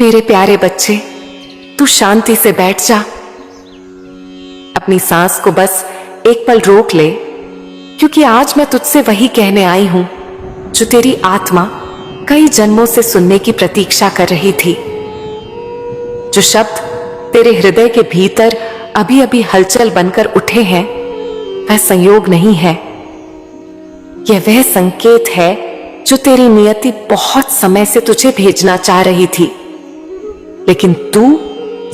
मेरे प्यारे बच्चे, तू शांति से बैठ जा। अपनी सांस को बस एक पल रोक ले, क्योंकि आज मैं तुझसे वही कहने आई हूं जो तेरी आत्मा कई जन्मों से सुनने की प्रतीक्षा कर रही थी। जो शब्द तेरे हृदय के भीतर अभी अभी हलचल बनकर उठे हैं, वह संयोग नहीं है। यह वह संकेत है जो तेरी नियति बहुत समय से तुझे भेजना चाह रही थी, लेकिन तू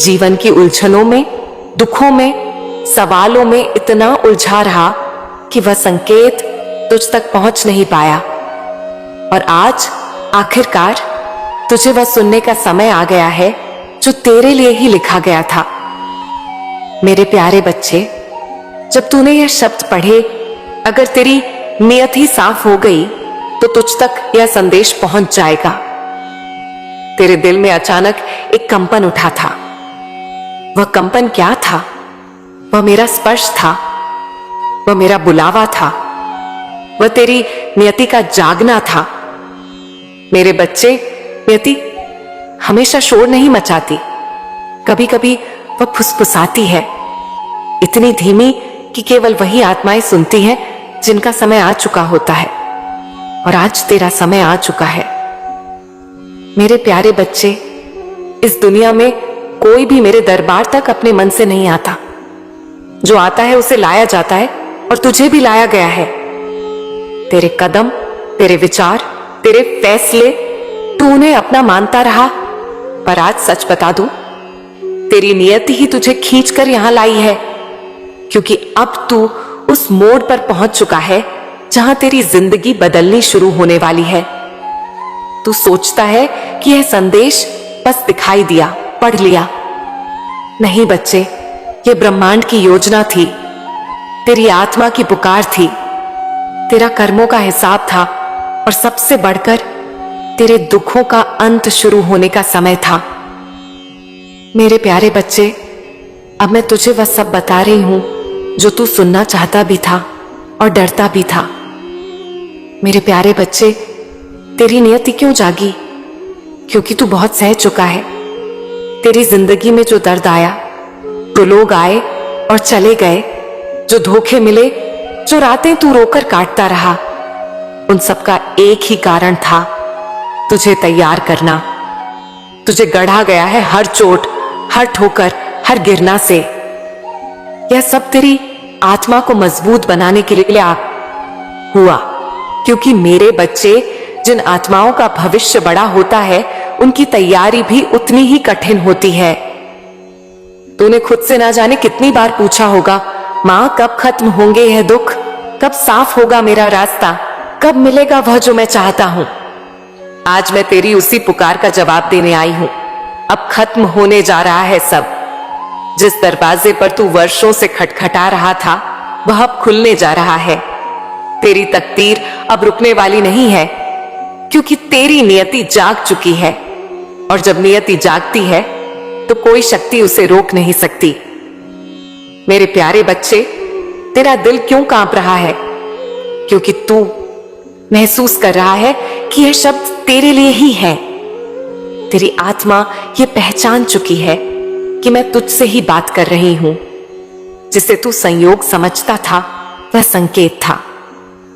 जीवन की उलझनों में, दुखों में, सवालों में इतना उलझा रहा कि वह संकेत तुझ तक पहुंच नहीं पाया। और आज आखिरकार तुझे वह सुनने का समय आ गया है जो तेरे लिए ही लिखा गया था। मेरे प्यारे बच्चे, जब तूने यह शब्द पढ़े, अगर तेरी नियत ही साफ हो गई तो तुझ तक यह संदेश पहुंच जाएगा। तेरे दिल में अचानक एक कंपन उठा था। वह कंपन क्या था? वह मेरा स्पर्श था, वह मेरा बुलावा था, वह तेरी नियति का जागना था। मेरे बच्चे, नियति हमेशा शोर नहीं मचाती, कभी कभी वह फुसफुसाती है, इतनी धीमी कि केवल वही आत्माएं सुनती हैं जिनका समय आ चुका होता है। और आज तेरा समय आ चुका है। मेरे प्यारे बच्चे, इस दुनिया में कोई भी मेरे दरबार तक अपने मन से नहीं आता। जो आता है उसे लाया जाता है, और तुझे भी लाया गया है। तेरे कदम, तेरे विचार, तेरे फैसले, तू उन्हें अपना मानता रहा, पर आज सच बता दूं, तेरी नियति ही तुझे खींचकर यहां लाई है, क्योंकि अब तू उस मोड़ पर पहुंच चुका है जहां तेरी जिंदगी बदलनी शुरू होने वाली है। तू सोचता है कि यह संदेश बस दिखाई दिया, पढ़ लिया। नहीं बच्चे, यह ब्रह्मांड की योजना थी, तेरी आत्मा की पुकार थी, तेरा कर्मों का हिसाब था, और सबसे बढ़कर तेरे दुखों का अंत शुरू होने का समय था। मेरे प्यारे बच्चे, अब मैं तुझे वह सब बता रही हूं जो तू सुनना चाहता भी था और डरता भी था। मेरे प्यारे बच्चे, तेरी नियति क्यों जागी? क्योंकि तू बहुत सह चुका है। तेरी जिंदगी में जो दर्द आया, जो लोग आए और चले गए, जो धोखे मिले, जो रातें तू रोकर काटता रहा, उन सब का एक ही कारण था, तुझे तैयार करना। तुझे गढ़ा गया है हर चोट, हर ठोकर, हर गिरना से। यह सब तेरी आत्मा को मजबूत बनाने के लिए हुआ, क्योंकि मेरे बच्चे, जिन आत्माओं का भविष्य बड़ा होता है, उनकी तैयारी भी उतनी ही कठिन होती है। तूने खुद से ना जाने कितनी बार पूछा होगा, मां कब खत्म होंगे यह दुख, कब साफ होगा मेरा रास्ता, कब मिलेगा वह जो मैं चाहता हूं। आज मैं तेरी उसी पुकार का जवाब देने आई हूं। अब खत्म होने जा रहा है सब। जिस दरवाजे पर तू वर्षों से खटखटा रहा था, वह अब खुलने जा रहा है। तेरी तकदीर अब रुकने वाली नहीं है, क्योंकि तेरी नियति जाग चुकी है, और जब नियति जागती है तो कोई शक्ति उसे रोक नहीं सकती। मेरे प्यारे बच्चे, तेरा दिल क्यों कांप रहा है? क्योंकि तू महसूस कर रहा है कि यह शब्द तेरे लिए ही है। तेरी आत्मा यह पहचान चुकी है कि मैं तुझसे ही बात कर रही हूं। जिसे तू संयोग समझता था, वह संकेत था।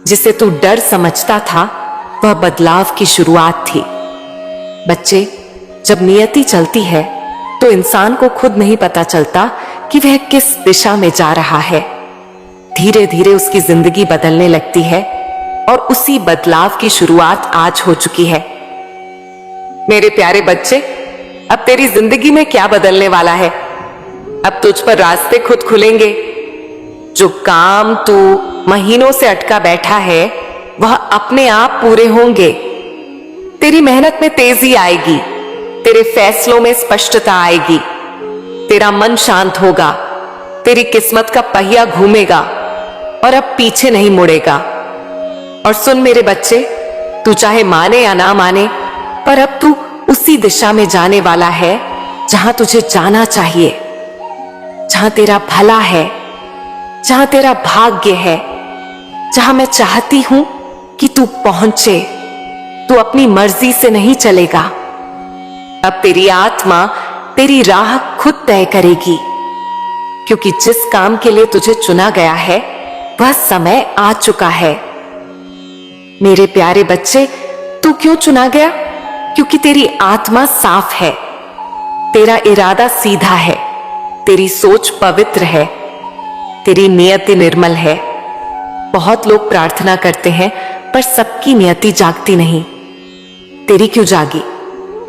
जिसे तू डर समझता था, वह बदलाव की शुरुआत थी। बच्चे, जब नियति चलती है तो इंसान को खुद नहीं पता चलता कि वह किस दिशा में जा रहा है। धीरे धीरे उसकी जिंदगी बदलने लगती है, और उसी बदलाव की शुरुआत आज हो चुकी है। मेरे प्यारे बच्चे, अब तेरी जिंदगी में क्या बदलने वाला है? अब तुझ पर रास्ते खुद खुलेंगे। जो काम तू महीनों से अटका बैठा है, वह अपने आप पूरे होंगे। तेरी मेहनत में तेजी आएगी, तेरे फैसलों में स्पष्टता आएगी, तेरा मन शांत होगा, तेरी किस्मत का पहिया घूमेगा, और अब पीछे नहीं मुड़ेगा। और सुन मेरे बच्चे, तू चाहे माने या ना माने, पर अब तू उसी दिशा में जाने वाला है जहां तुझे जाना चाहिए, जहां तेरा भला है, जहां तेरा भाग्य है, जहां मैं चाहती हूं कि तू पहुंचे। तू अपनी मर्जी से नहीं चलेगा, अब तेरी आत्मा तेरी राह खुद तय करेगी, क्योंकि जिस काम के लिए तुझे चुना गया है वह समय आ चुका है। मेरे प्यारे बच्चे, तू क्यों चुना गया? क्योंकि तेरी आत्मा साफ है, तेरा इरादा सीधा है, तेरी सोच पवित्र है, तेरी नियति निर्मल है। बहुत लोग प्रार्थना करते हैं पर सबकी नियति जागती नहीं। तेरी क्यों जागी?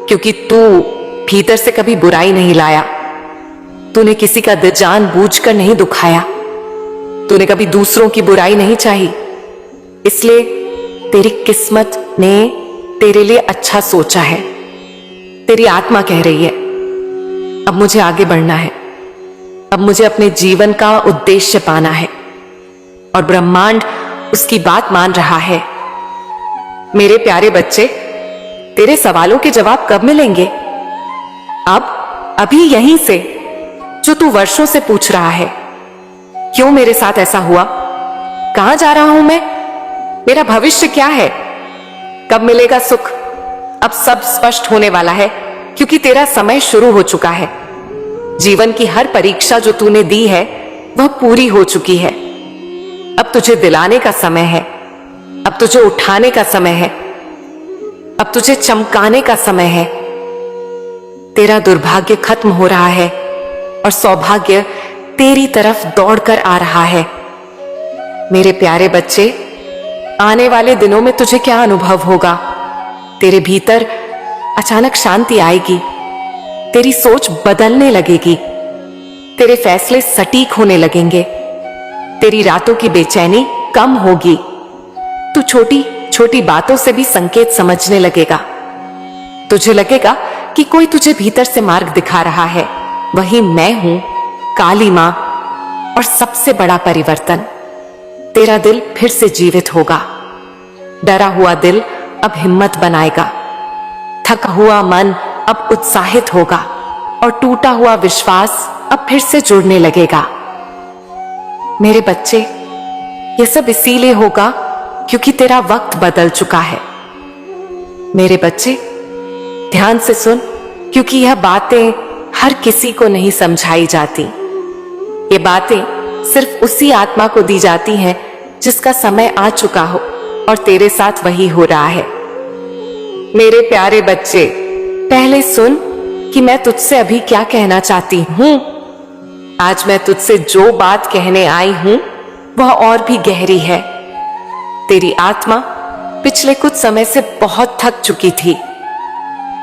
क्योंकि तू भीतर से कभी बुराई नहीं लाया, तूने किसी का दिल जानबूझकर नहीं दुखाया, तूने कभी दूसरों की बुराई नहीं चाही। इसलिए तेरी किस्मत ने तेरे लिए अच्छा सोचा है। तेरी आत्मा कह रही है अब मुझे आगे बढ़ना है, अब मुझे अपने जीवन का उद्देश्य पाना है, और ब्रह्मांड उसकी बात मान रहा है। मेरे प्यारे बच्चे, तेरे सवालों के जवाब कब मिलेंगे? अभी यहीं से, जो तू वर्षों से पूछ रहा है। क्यों मेरे साथ ऐसा हुआ? कहां जा रहा हूं मैं? मेरा भविष्य क्या है? कब मिलेगा सुख? अब सब स्पष्ट होने वाला है, क्योंकि तेरा समय शुरू हो चुका है। जीवन की हर परीक्षा जो तूने दी है वह पूरी हो चुकी है। अब तुझे दिलाने का समय है, अब तुझे उठाने का समय है, अब तुझे चमकाने का समय है। तेरा दुर्भाग्य खत्म हो रहा है और सौभाग्य तेरी तरफ दौड़कर आ रहा है। मेरे प्यारे बच्चे, आने वाले दिनों में तुझे क्या अनुभव होगा? तेरे भीतर अचानक शांति आएगी, तेरी सोच बदलने लगेगी, तेरे फैसले सटीक होने लगेंगे, तेरी रातों की बेचैनी कम होगी, तू छोटी छोटी बातों से भी संकेत समझने लगेगा। तुझे लगेगा कि कोई तुझे भीतर से मार्ग दिखा रहा है। वही मैं हूं, काली मां। और सबसे बड़ा परिवर्तन, तेरा दिल फिर से जीवित होगा। डरा हुआ दिल अब हिम्मत बनाएगा, थका हुआ मन अब उत्साहित होगा, और टूटा हुआ विश्वास अब फिर से जुड़ने लगेगा। मेरे बच्चे, यह सब इसीलिए होगा क्योंकि तेरा वक्त बदल चुका है। मेरे बच्चे, ध्यान से सुन, क्योंकि यह बातें हर किसी को नहीं समझाई जाती। ये बातें सिर्फ उसी आत्मा को दी जाती हैं जिसका समय आ चुका हो, और तेरे साथ वही हो रहा है। मेरे प्यारे बच्चे, पहले सुन कि मैं तुझसे अभी क्या कहना चाहती हूं। आज मैं तुझसे जो बात कहने आई हूं वह और भी गहरी है। तेरी आत्मा पिछले कुछ समय से बहुत थक चुकी थी।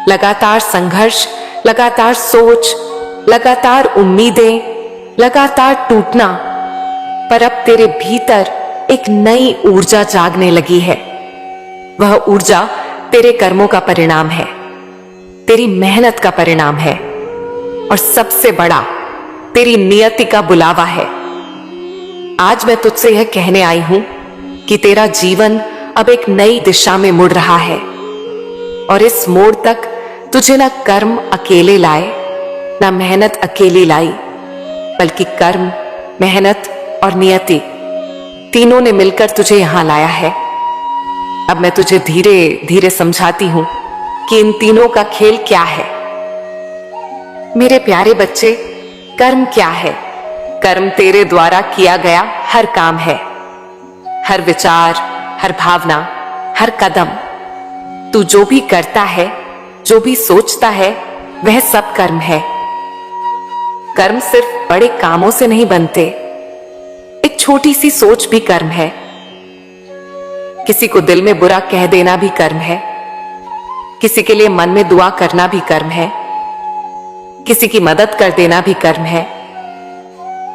लगातार संघर्ष, लगातार सोच, लगातार उम्मीदें, लगातार टूटना। पर अब तेरे भीतर एक नई ऊर्जा जागने लगी है। वह ऊर्जा तेरे कर्मों का परिणाम है, तेरी मेहनत का परिणाम है, और सबसे बड़ा तेरी नियति का बुलावा है। आज मैं तुझसे यह कहने आई हूं कि तेरा जीवन अब एक नई दिशा में मुड़ रहा है, और इस मोड़ तक तुझे ना कर्म अकेले लाए, ना मेहनत अकेली लाई, बल्कि कर्म, मेहनत और नियति तीनों ने मिलकर तुझे यहां लाया है। अब मैं तुझे धीरे धीरे समझाती हूं कि इन तीनों का खेल क्या है। मेरे प्यारे बच्चे, कर्म क्या है? कर्म तेरे द्वारा किया गया हर काम है, हर विचार, हर भावना, हर कदम। तू जो भी करता है, जो भी सोचता है, वह सब कर्म है। कर्म सिर्फ बड़े कामों से नहीं बनते। एक छोटी सी सोच भी कर्म है। किसी को दिल में बुरा कह देना भी कर्म है। किसी के लिए मन में दुआ करना भी कर्म है। किसी की मदद कर देना भी कर्म है।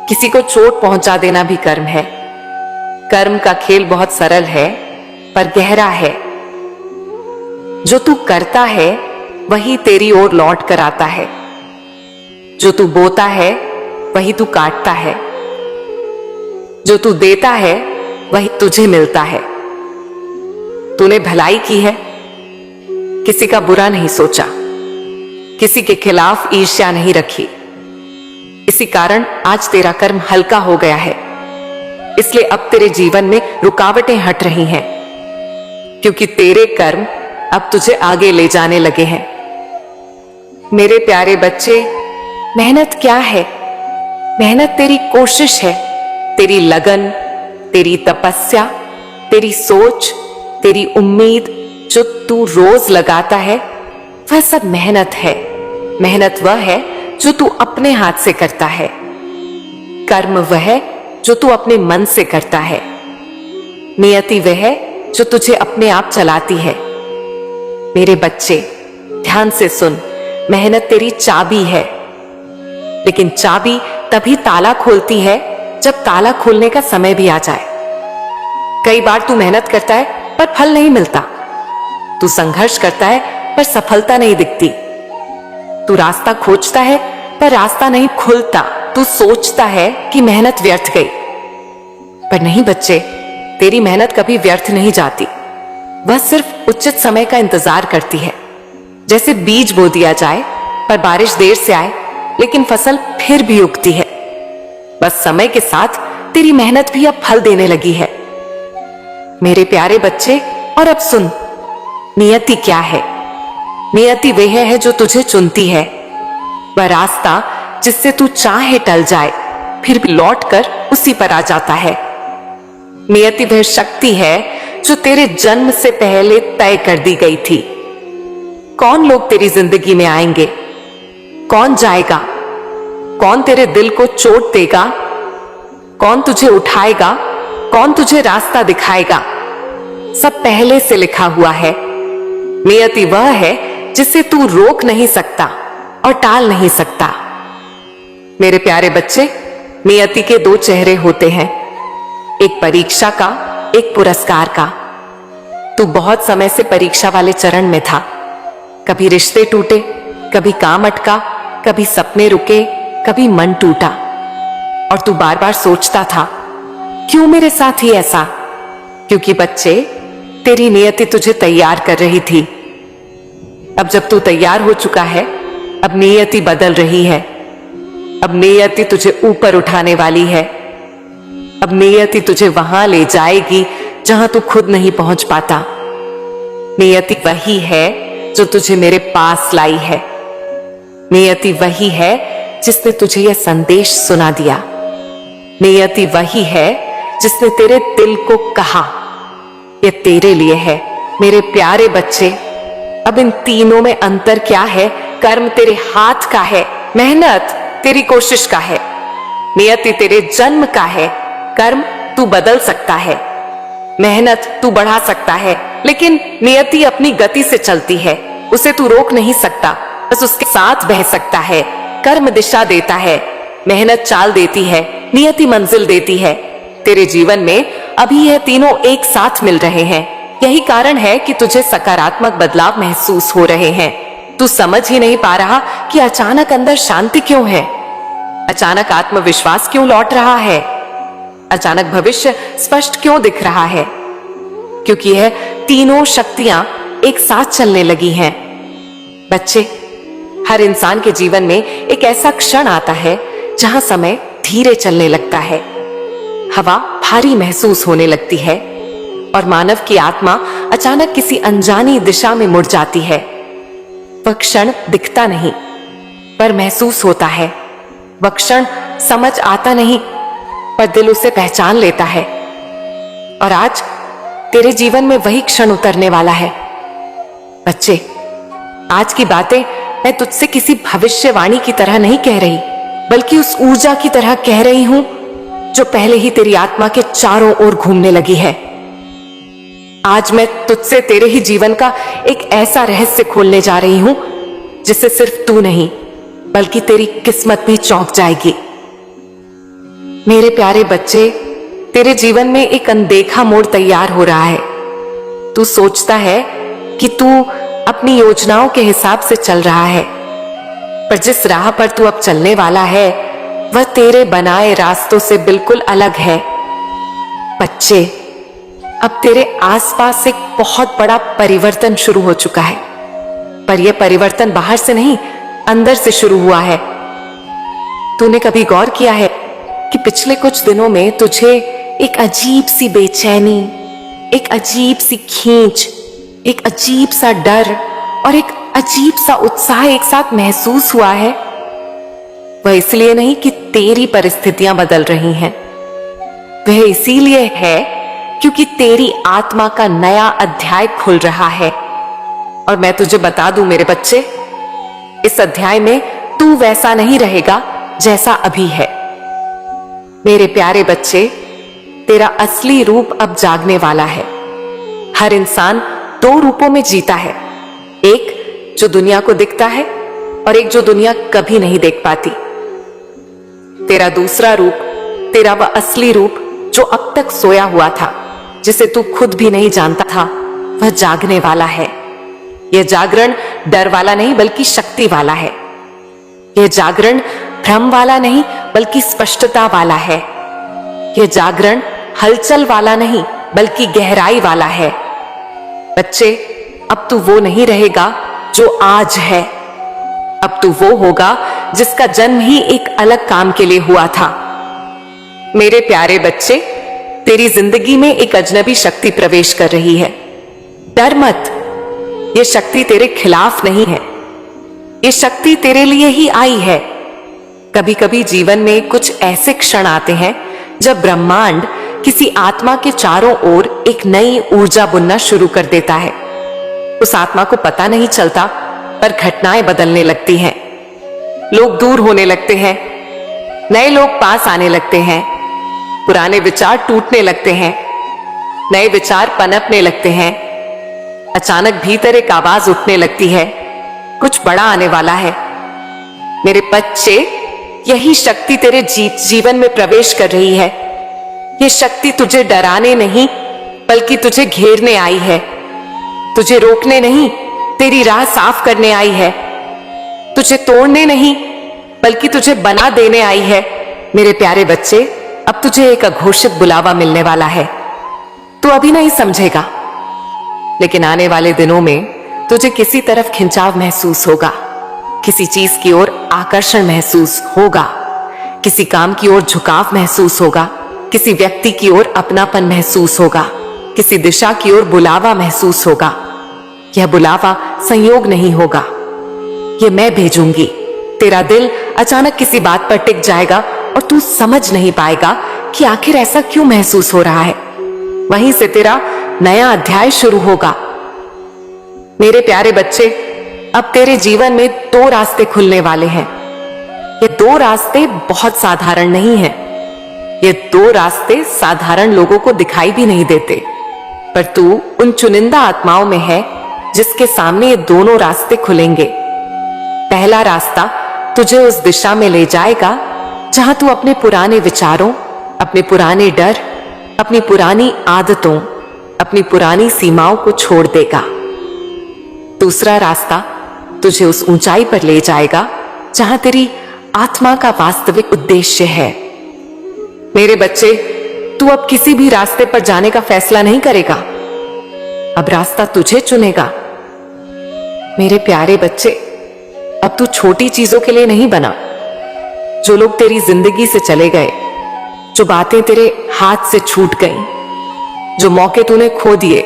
किसी को चोट पहुंचा देना भी कर्म है। कर्म का खेल बहुत सरल है पर गहरा है। जो तू करता है वही तेरी ओर लौट कर आता है। जो तू बोता है वही तू काटता है। जो तू देता है वही तुझे मिलता है। तूने भलाई की है, किसी का बुरा नहीं सोचा, किसी के खिलाफ ईर्ष्या नहीं रखी। इसी कारण आज तेरा कर्म हल्का हो गया है। इसलिए अब तेरे जीवन में रुकावटें हट रही हैं, क्योंकि तेरे कर्म अब तुझे आगे ले जाने लगे हैं। मेरे प्यारे बच्चे, मेहनत क्या है? मेहनत तेरी कोशिश है, तेरी लगन, तेरी तपस्या, तेरी सोच, तेरी उम्मीद जो तू रोज लगाता है, वह सब मेहनत है। मेहनत वह है जो तू अपने हाथ से करता है। कर्म वह है जो तू अपने मन से करता है। नियति वह है जो तुझे अपने आप चलाती है। मेरे बच्चे, ध्यान से सुन, मेहनत तेरी चाबी है, लेकिन चाबी तभी ताला खोलती है जब ताला खोलने का समय भी आ जाए। कई बार तू मेहनत करता है पर फल नहीं मिलता। तू संघर्ष करता है पर सफलता नहीं दिखती। तू रास्ता खोजता है पर रास्ता नहीं खुलता। तू सोचता है कि मेहनत व्यर्थ गई, पर नहीं बच्चे, तेरी मेहनत कभी व्यर्थ नहीं जाती। वह सिर्फ उचित समय का इंतजार करती है। जैसे बीज बो दिया जाए पर बारिश देर से आए, लेकिन फसल फिर भी उगती है। बस समय के साथ तेरी मेहनत भी अब फल देने लगी है। मेरे प्यारे बच्चे, और अब सुन, नियति क्या है? नियति वह है जो तुझे चुनती है। वह रास्ता जिससे तू चाहे टल जाए, फिर भी लौटकर उसी पर आ जाता है। नियति वह शक्ति है जो तेरे जन्म से पहले तय कर दी गई थी। कौन लोग तेरी जिंदगी में आएंगे, कौन जाएगा, कौन तेरे दिल को चोट देगा, कौन तुझे उठाएगा, कौन तुझे रास्ता दिखाएगा, सब पहले से लिखा हुआ है। नियति वह है जिसे तू रोक नहीं सकता और टाल नहीं सकता। मेरे प्यारे बच्चे, नियति के दो चेहरे होते हैं, एक परीक्षा का, एक पुरस्कार का। तू बहुत समय से परीक्षा वाले चरण में था। कभी रिश्ते टूटे, कभी काम अटका, कभी सपने रुके, कभी मन टूटा, और तू बार बार सोचता था, क्यों मेरे साथ ही ऐसा? क्योंकि बच्चे, तेरी नियति तुझे तैयार कर रही थी। अब जब तू तैयार हो चुका है, अब नियति बदल रही है। अब नियति तुझे ऊपर उठाने वाली है। अब नियति तुझे वहां ले जाएगी जहां तू खुद नहीं पहुंच पाता। नियति वही है जो तुझे मेरे पास लाई है। नियति वही है जिसने तुझे यह संदेश सुना दिया। नियति वही है जिसने तेरे दिल को कहा, यह तेरे लिए है। मेरे प्यारे बच्चे, अब इन तीनों में अंतर क्या है? कर्म तेरे हाथ का है, मेहनत तेरी कोशिश का है। नियति तेरे जन्म का है, कर्म तू बदल सकता है, मेहनत तू बढ़ा सकता है, लेकिन नियति अपनी गति से चलती है। उसे तू रोक नहीं सकता, बस उसके साथ बह सकता है। कर्म दिशा देता है, मेहनत चाल देती है, नियति मंजिल देती है। तेरे जीवन में अभी यह तीनों एक साथ मिल रहे हैं। यही कारण है कि तुझे सकारात्मक बदलाव महसूस हो रहे हैं। तू समझ ही नहीं पा रहा कि अचानक अंदर शांति क्यों है, अचानक आत्मविश्वास क्यों लौट रहा है, अचानक भविष्य स्पष्ट क्यों दिख रहा है। क्योंकि यह तीनों शक्तियां एक साथ चलने लगी हैं। बच्चे, हर इंसान के जीवन में एक ऐसा क्षण आता है जहां समय धीरे चलने लगता है, हवा भारी महसूस होने लगती है, और मानव की आत्मा अचानक किसी अनजानी दिशा में मुड़ जाती है। वह क्षण दिखता नहीं, पर महसूस होता है। वह क्षण समझ आता नहीं, पर दिल उसे पहचान लेता है। और आज तेरे जीवन में वही क्षण उतरने वाला है। बच्चे, आज की बातें मैं तुझसे किसी भविष्यवाणी की तरह नहीं कह रही, बल्कि उस ऊर्जा की तरह कह रही हूं जो पहले ही तेरी आत्मा के चारों ओर घूमने लगी है। आज मैं तुझसे तेरे ही जीवन का एक ऐसा रहस्य खोलने जा रही हूं जिससे सिर्फ तू नहीं, बल्कि तेरी किस्मत भी चौंक जाएगी। मेरे प्यारे बच्चे, तेरे जीवन में एक अनदेखा मोड़ तैयार हो रहा है। तू सोचता है कि तू अपनी योजनाओं के हिसाब से चल रहा है, पर जिस राह पर तू अब चलने वाला है वह तेरे बनाए रास्तों से बिल्कुल अलग है। बच्चे, अब तेरे आसपास एक बहुत बड़ा परिवर्तन शुरू हो चुका है, पर यह परिवर्तन बाहर से नहीं, अंदर से शुरू हुआ है। तूने कभी गौर किया है कि पिछले कुछ दिनों में तुझे एक अजीब सी बेचैनी, एक अजीब सी खींच, एक अजीब सा डर और एक अजीब सा उत्साह एक साथ महसूस हुआ है, वह इसलिए नहीं कि तेरी परिस्थितियां बदल रही हैं, वह इसीलिए है क्योंकि तेरी आत्मा का नया अध्याय खुल रहा है। और मैं तुझे बता दूं मेरे बच्चे, इस अध्याय में तू वैसा नहीं रहेगा जैसा अभी है। मेरे प्यारे बच्चे, तेरा असली रूप अब जागने वाला है। हर इंसान दो रूपों में जीता है, एक जो दुनिया को दिखता है और एक जो दुनिया कभी नहीं देख पाती। तेरा दूसरा रूप, तेरा वह असली रूप जो अब तक सोया हुआ था, जिसे तू खुद भी नहीं जानता था, वह जागने वाला है। यह जागरण डर वाला नहीं बल्कि शक्ति वाला है। यह जागरण भ्रम वाला नहीं बल्कि स्पष्टता वाला है। यह जागरण हलचल वाला नहीं बल्कि गहराई वाला है। बच्चे, अब तू वो नहीं रहेगा जो आज है, अब तू वो होगा जिसका जन्म ही एक अलग काम के लिए हुआ था। मेरे प्यारे बच्चे, तेरी जिंदगी में एक अजनबी शक्ति प्रवेश कर रही है। डर मत, ये शक्ति तेरे खिलाफ नहीं है, ये शक्ति तेरे लिए ही आई है। कभी कभी जीवन में कुछ ऐसे क्षण आते हैं जब ब्रह्मांड किसी आत्मा के चारों ओर एक नई ऊर्जा बुनना शुरू कर देता है। उस आत्मा को पता नहीं चलता, पर घटनाएं बदलने लगती हैं। लोग दूर होने लगते हैं, नए लोग पास आने लगते हैं, पुराने विचार टूटने लगते हैं, नए विचार पनपने लगते हैं। अचानक भीतर एक आवाज उठने लगती है, कुछ बड़ा आने वाला है। मेरे बच्चे, यही शक्ति तेरे जीवन में प्रवेश कर रही है। यह शक्ति तुझे डराने नहीं बल्कि तुझे घेरने आई है, तुझे रोकने नहीं, तेरी राह साफ करने आई है, तुझे तोड़ने नहीं बल्कि तुझे बना देने आई है। मेरे प्यारे बच्चे, अब तुझे एक अघोषित बुलावा मिलने वाला है। तू अभी नहीं समझेगा, लेकिन आने वाले दिनों में तुझे किसी तरफ खिंचाव महसूस होगा, किसी चीज की ओर आकर्षण महसूस होगा, किसी काम की ओर झुकाव महसूस होगा, किसी व्यक्ति की ओर अपनापन महसूस होगा, किसी दिशा की ओर बुलावा महसूस होगा। यह बुलावा संयोग नहीं होगा, यह मैं भेजूंगी। तेरा दिल अचानक किसी बात पर टिक जाएगा और तू समझ नहीं पाएगा कि आखिर ऐसा क्यों महसूस हो रहा है। वहीं से तेरा नया अध्याय शुरू होगा। मेरे प्यारे बच्चे, अब तेरे जीवन में दो रास्ते खुलने वाले हैं। ये दो रास्ते बहुत साधारण नहीं हैं। ये दो रास्ते साधारण लोगों को दिखाई भी नहीं देते, पर तू उन चुनिंदा आत्माओं में है जिसके सामने ये दोनों रास्ते खुलेंगे। पहला रास्ता तुझे उस दिशा में ले जाएगा जहां तू अपने पुराने विचारों, अपने पुराने डर, अपनी पुरानी आदतों, अपनी पुरानी सीमाओं को छोड़ देगा। दूसरा रास्ता तुझे उस ऊंचाई पर ले जाएगा जहां तेरी आत्मा का वास्तविक उद्देश्य है। मेरे बच्चे, तू अब किसी भी रास्ते पर जाने का फैसला नहीं करेगा, अब रास्ता तुझे चुनेगा। मेरे प्यारे बच्चे, अब तू छोटी चीजों के लिए नहीं बना। जो लोग तेरी जिंदगी से चले गए, जो बातें तेरे हाथ से छूट गईं, जो मौके तूने खो दिए,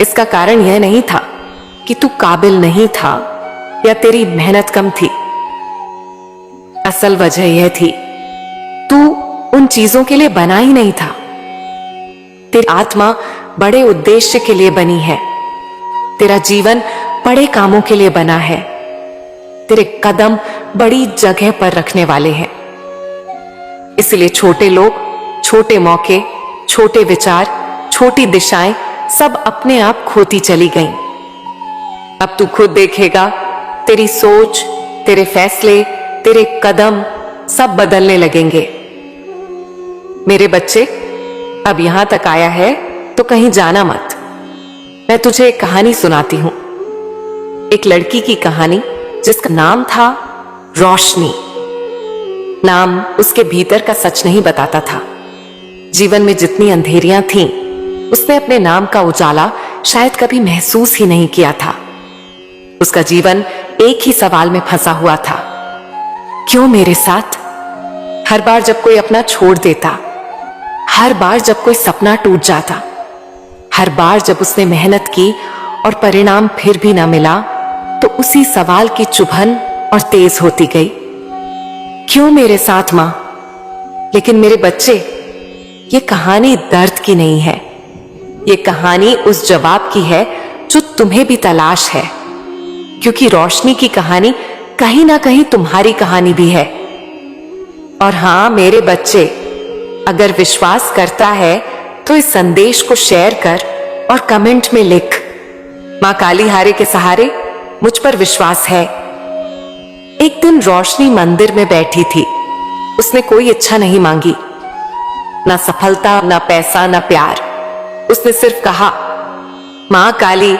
इसका कारण यह नहीं था कि तू काबिल नहीं था या तेरी मेहनत कम थी। असल वजह यह थी, तू उन चीजों के लिए बना ही नहीं था। तेरी आत्मा बड़े उद्देश्य के लिए बनी है, तेरा जीवन बड़े कामों के लिए बना है, तेरे कदम बड़ी जगह पर रखने वाले हैं। इसलिए छोटे लोग, छोटे मौके, छोटे विचार, छोटी दिशाएं सब अपने आप खोती चली गईं। अब तू खुद देखेगा, तेरी सोच, तेरे फैसले, तेरे कदम सब बदलने लगेंगे। मेरे बच्चे, अब यहां तक आया है तो कहीं जाना मत। मैं तुझे एक कहानी सुनाती हूं, एक लड़की की कहानी जिसका नाम था रोशनी। नाम उसके भीतर का सच नहीं बताता था। जीवन में जितनी अंधेरियां थीं, उसने अपने नाम का उजाला शायद कभी महसूस ही नहीं किया था। उसका जीवन एक ही सवाल में फंसा हुआ था, क्यों मेरे साथ? हर बार जब कोई अपना छोड़ देता, हर बार जब कोई सपना टूट जाता, हर बार जब उसने मेहनत की और परिणाम फिर भी ना मिला, तो उसी सवाल की चुभन और तेज होती गई। क्यों मेरे साथ मां? लेकिन मेरे बच्चे, ये कहानी दर्द की नहीं है। ये कहानी उस जवाब की है जो तुम्हें भी तलाश है, क्योंकि रोशनी की कहानी कहीं ना कहीं तुम्हारी कहानी भी है। और हां मेरे बच्चे, अगर विश्वास करता है तो इस संदेश को शेयर कर और कमेंट में लिख, मां काली हारे के सहारे मुझ पर विश्वास है। एक दिन रोशनी मंदिर में बैठी थी। उसने कोई इच्छा नहीं मांगी, ना सफलता, ना पैसा, ना प्यार। उसने सिर्फ कहा, मां काली,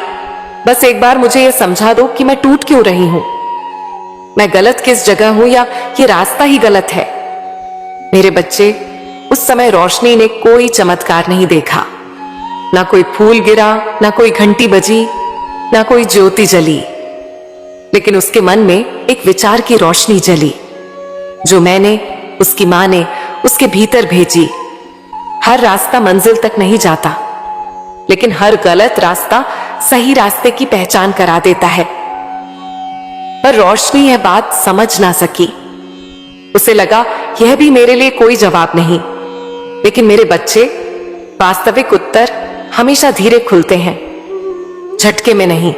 बस एक बार मुझे यह समझा दो कि मैं टूट क्यों रही हूं। मैं गलत किस जगह हूं या ये रास्ता ही गलत है। मेरे बच्चे, उस समय रोशनी ने कोई चमत्कार नहीं देखा। ना कोई फूल गिरा, ना कोई घंटी बजी, ना कोई ज्योति जली। लेकिन उसके मन में एक विचार की रोशनी जली, जो मैंने, उसकी मां ने उसके भीतर भेजी। हर रास्ता मंजिल तक नहीं जाता, लेकिन हर गलत रास्ता सही रास्ते की पहचान करा देता है। पर रोशनी यह बात समझ ना सकी। उसे लगा यह भी मेरे लिए कोई जवाब नहीं। लेकिन मेरे बच्चे, वास्तविक उत्तर हमेशा धीरे खुलते हैं, झटके में नहीं,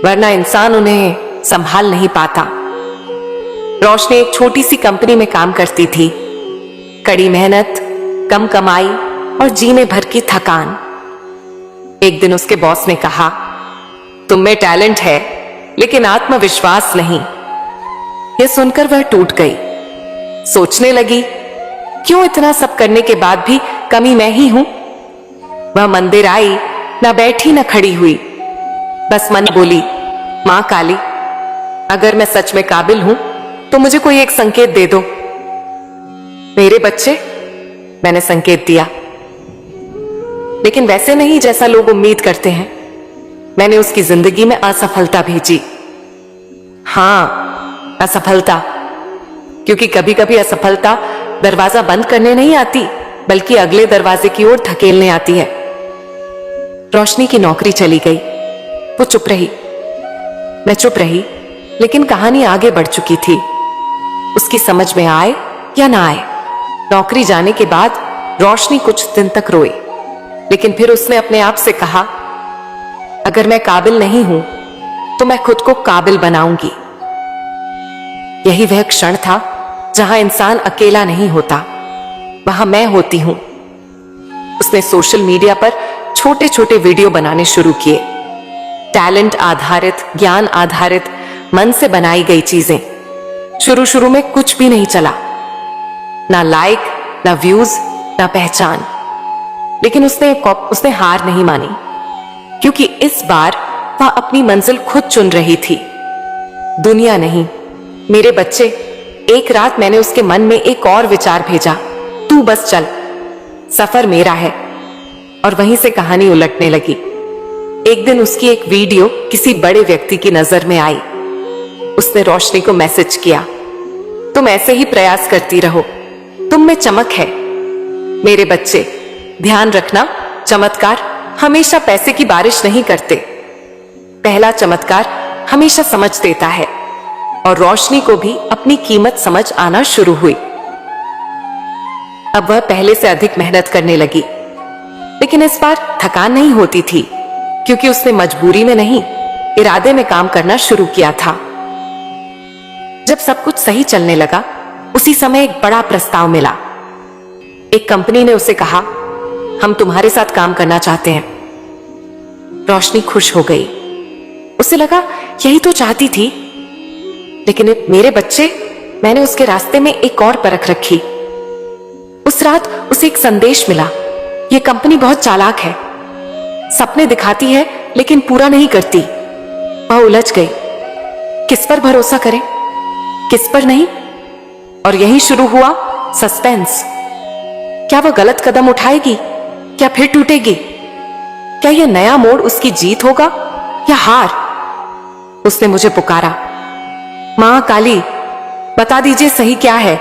वरना इंसान उन्हें संभाल नहीं पाता। रोशनी एक छोटी सी कंपनी में काम करती थी। कड़ी मेहनत, कम कमाई और जीने भर की थकान। एक दिन उसके बॉस ने कहा, तुम में टैलेंट है लेकिन आत्मविश्वास नहीं। यह सुनकर वह टूट गई। सोचने लगी, क्यों इतना सब करने के बाद भी कमी मैं ही हूं। वह मंदिर आई, ना बैठी ना खड़ी हुई, बस मन बोली, मां काली, अगर मैं सच में काबिल हूं तो मुझे कोई एक संकेत दे दो। मेरे बच्चे, मैंने संकेत दिया, लेकिन वैसे नहीं जैसा लोग उम्मीद करते हैं। मैंने उसकी जिंदगी में असफलता भेजी। हां, असफलता, क्योंकि कभी कभी असफलता दरवाजा बंद करने नहीं आती, बल्कि अगले दरवाजे की ओर धकेलने आती है। रोशनी की नौकरी चली गई। वो चुप रही, मैं चुप रही, लेकिन कहानी आगे बढ़ चुकी थी। उसकी समझ में आए या ना आए, नौकरी जाने के बाद रोशनी कुछ दिन तक रोई, लेकिन फिर उसने अपने आप से कहा, अगर मैं काबिल नहीं हूं तो मैं खुद को काबिल बनाऊंगी। यही वह क्षण था जहां इंसान अकेला नहीं होता, वहां मैं होती हूं। उसने सोशल मीडिया पर छोटे छोटे वीडियो बनाने शुरू किए। टैलेंट आधारित, ज्ञान आधारित, मन से बनाई गई चीजें। शुरू में कुछ भी नहीं चला, ना लाइक, ना व्यूज, ना पहचान। लेकिन उसने हार नहीं मानी, क्योंकि इस बार वह अपनी मंजिल खुद चुन रही थी, दुनिया नहीं। मेरे बच्चे, एक रात मैंने उसके मन में एक और विचार भेजा, तू बस चल, सफर मेरा है। और वहीं से कहानी उलटने लगी। एक दिन उसकी एक वीडियो किसी बड़े व्यक्ति की नजर में आई। उसने रोशनी को मैसेज किया, तुम ऐसे ही प्रयास करती रहो, तुम में चमक है। मेरे बच्चे, ध्यान रखना, चमत्कार हमेशा पैसे की बारिश नहीं करते। पहला चमत्कार हमेशा समझ देता है। और रोशनी को भी अपनी कीमत समझ आना शुरू हुई। अब वह पहले से अधिक मेहनत करने लगी, लेकिन इस बार थकान नहीं होती थी, क्योंकि उसने मजबूरी में नहीं, इरादे में काम करना शुरू किया था। जब सब कुछ सही चलने लगा, उसी समय एक बड़ा प्रस्ताव मिला। एक कंपनी ने उसे कहा, हम तुम्हारे साथ काम करना चाहते हैं। रोशनी खुश हो गई। उसे लगा यही तो चाहती थी। लेकिन मेरे बच्चे, मैंने उसके रास्ते में एक और परख रखी। उस रात उसे एक संदेश मिला, यह कंपनी बहुत चालाक है, सपने दिखाती है लेकिन पूरा नहीं करती। वह उलझ गई, किस पर भरोसा करें, किस पर नहीं। और यही शुरू हुआ सस्पेंस। क्या वह गलत कदम उठाएगी, क्या फिर टूटेगी? क्या यह नया मोड़ उसकी जीत होगा या हार? उसने मुझे पुकारा, मां काली, बता दीजिए सही क्या है।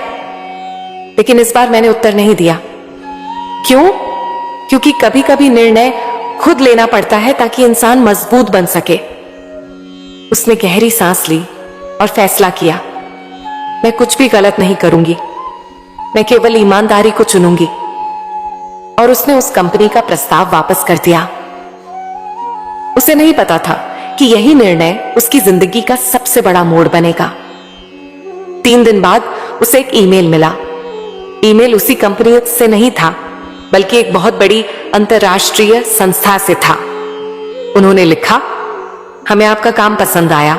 लेकिन इस बार मैंने उत्तर नहीं दिया। क्यों? क्योंकि कभी कभी निर्णय खुद लेना पड़ता है ताकि इंसान मजबूत बन सके। उसने गहरी सांस ली और फैसला किया, मैं कुछ भी गलत नहीं करूंगी, मैं केवल ईमानदारी को चुनूंगी। और उसने उस कंपनी का प्रस्ताव वापस कर दिया। उसे नहीं पता था कि यही निर्णय उसकी जिंदगी का सबसे बड़ा मोड़ बनेगा। 3 दिन बाद उसे एक ईमेल मिला। ईमेल उसी कंपनी से नहीं था, बल्कि एक बहुत बड़ी अंतर्राष्ट्रीय संस्था से था। उन्होंने लिखा, हमें आपका काम पसंद आया,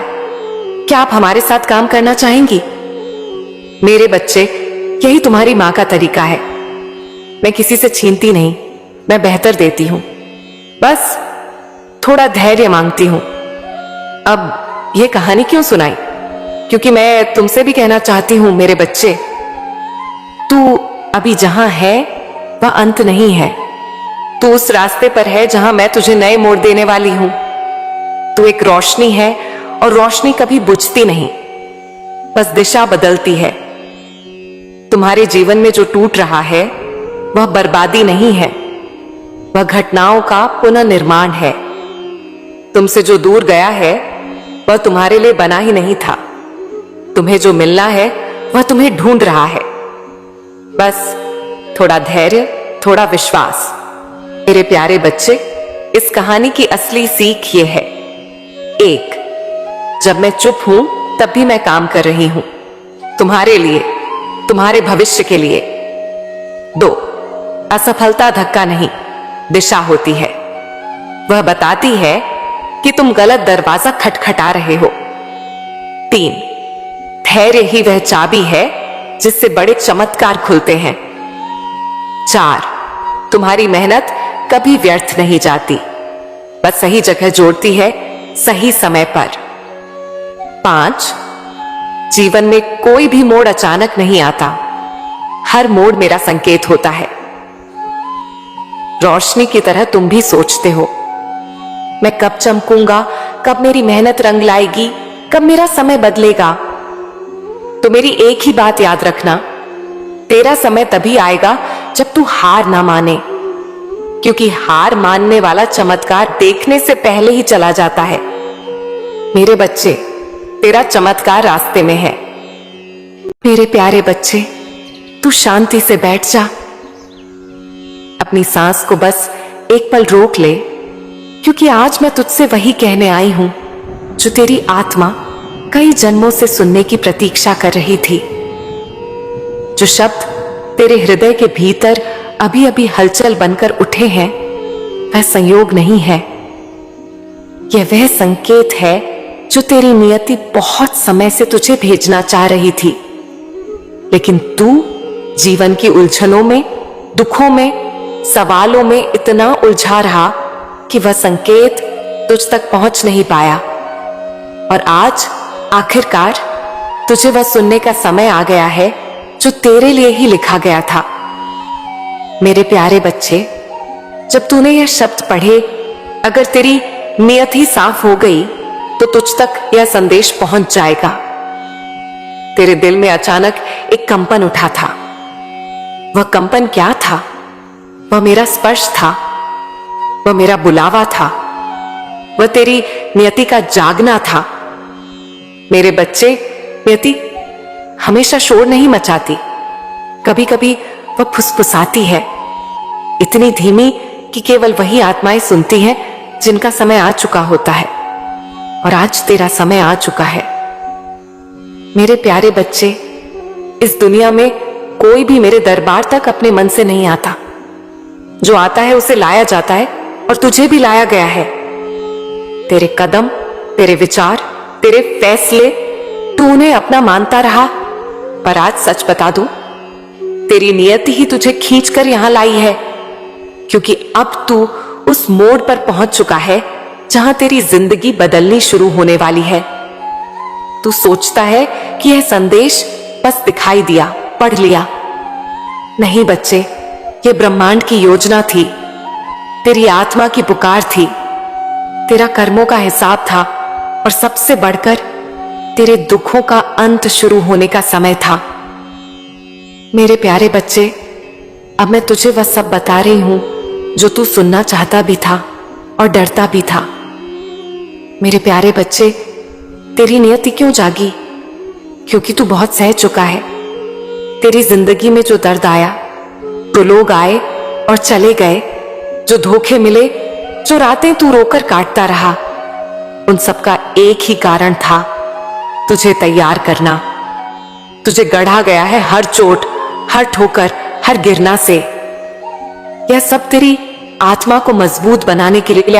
क्या आप हमारे साथ काम करना चाहेंगी? मेरे बच्चे, यही तुम्हारी मां का तरीका है। मैं किसी से छीनती नहीं, मैं बेहतर देती हूं, बस थोड़ा धैर्य मांगती हूं। अब यह कहानी क्यों सुनाई? क्योंकि मैं तुमसे भी कहना चाहती हूं, मेरे बच्चे, तू अभी जहां है वह अंत नहीं है। तू उस रास्ते पर है जहां मैं तुझे नए मोड़ देने वाली हूं। तू एक रोशनी है और रोशनी कभी बुझती नहीं, बस दिशा बदलती है। तुम्हारे जीवन में जो टूट रहा है वह बर्बादी नहीं है, वह घटनाओं का पुनर्निर्माण है। तुमसे जो दूर गया है वह तुम्हारे लिए बना ही नहीं था। तुम्हें जो मिलना है वह तुम्हें ढूंढ रहा है। बस थोड़ा धैर्य, थोड़ा विश्वास। मेरे प्यारे बच्चे, इस कहानी की असली सीख ये है। 1, जब मैं चुप हूं तब भी मैं काम कर रही हूं, तुम्हारे लिए, तुम्हारे भविष्य के लिए। 2, असफलता धक्का नहीं, दिशा होती है। वह बताती है कि तुम गलत दरवाजा खटखटा रहे हो। 3, धैर्य ही वह चाबी है जिससे बड़े चमत्कार खुलते हैं। 4, तुम्हारी मेहनत कभी व्यर्थ नहीं जाती, बस सही जगह जोड़ती है, सही समय पर। 5, जीवन में कोई भी मोड़ अचानक नहीं आता, हर मोड़ मेरा संकेत होता है। रोशनी की तरह तुम भी सोचते हो, मैं कब चमकूंगा, कब मेरी मेहनत रंग लाएगी, कब मेरा समय बदलेगा। तो मेरी एक ही बात याद रखना, तेरा समय तभी आएगा जब तू हार ना माने, क्योंकि हार मानने वाला चमत्कार देखने से पहले ही चला जाता है। मेरे बच्चे, तेरा चमत्कार रास्ते में है। मेरे प्यारे बच्चे, तू शांति से बैठ जा, अपनी सांस को बस एक पल रोक ले, क्योंकि आज मैं तुझसे वही कहने आई हूं जो तेरी आत्मा कई जन्मों से सुनने की प्रतीक्षा कर रही थी। जो शब्द तेरे हृदय के भीतर अभी अभी हलचल बनकर उठे हैं, वह संयोग नहीं है, यह वह संकेत है जो तेरी नियति बहुत समय से तुझे भेजना चाह रही थी। लेकिन तू जीवन की उलझनों में, दुखों में, सवालों में इतना उलझा रहा कि वह संकेत तुझ तक पहुंच नहीं पाया। और आज आखिरकार तुझे वह सुनने का समय आ गया है जो तेरे लिए ही लिखा गया था। मेरे प्यारे बच्चे, जब तूने यह शब्द पढ़े, अगर तेरी नियत ही साफ हो गई तो तुझ तक यह संदेश पहुंच जाएगा। तेरे दिल में अचानक एक कंपन उठा था। वह कंपन क्या था? वह मेरा स्पर्श था, वह मेरा बुलावा था, वह तेरी नियति का जागना था। मेरे बच्चे, नियति हमेशा शोर नहीं मचाती, कभी कभी वह फुसफुसाती है, इतनी धीमी कि केवल वही आत्माएं सुनती हैं जिनका समय आ चुका होता है। और आज तेरा समय आ चुका है। मेरे प्यारे बच्चे, इस दुनिया में कोई भी मेरे दरबार तक अपने मन से नहीं आता। जो आता है उसे लाया जाता है, और तुझे भी लाया गया है। तेरे कदम, तेरे विचार, तेरे फैसले, तू उन्हें अपना मानता रहा, पर आज सच बता दूं, तेरी नियति ही तुझे खींचकर यहां लाई है, क्योंकि अब तू उस मोड़ पर पहुंच चुका है जहां तेरी जिंदगी बदलनी शुरू होने वाली है। तू सोचता है कि यह संदेश बस दिखाई दिया, पढ़ लिया। नहीं बच्चे, यह ब्रह्मांड की योजना थी, तेरी आत्मा की पुकार थी, तेरा कर्मों का हिसाब था, और सबसे बढ़कर तेरे दुखों का अंत शुरू होने का समय था। मेरे प्यारे बच्चे, अब मैं तुझे वह सब बता रही हूं जो तू सुनना चाहता भी था और डरता भी था। मेरे प्यारे बच्चे, तेरी नियति क्यों जागी? क्योंकि तू बहुत सह चुका है। तेरी जिंदगी में जो दर्द आया, जो लोग आए और चले गए, जो धोखे मिले, जो रातें तू रोकर काटता रहा, उन सब का एक ही कारण था, तुझे तैयार करना। तुझे गढ़ा गया है हर चोट, हर ठोकर, हर गिरना से। यह सब तेरी आत्मा को मजबूत बनाने के लिए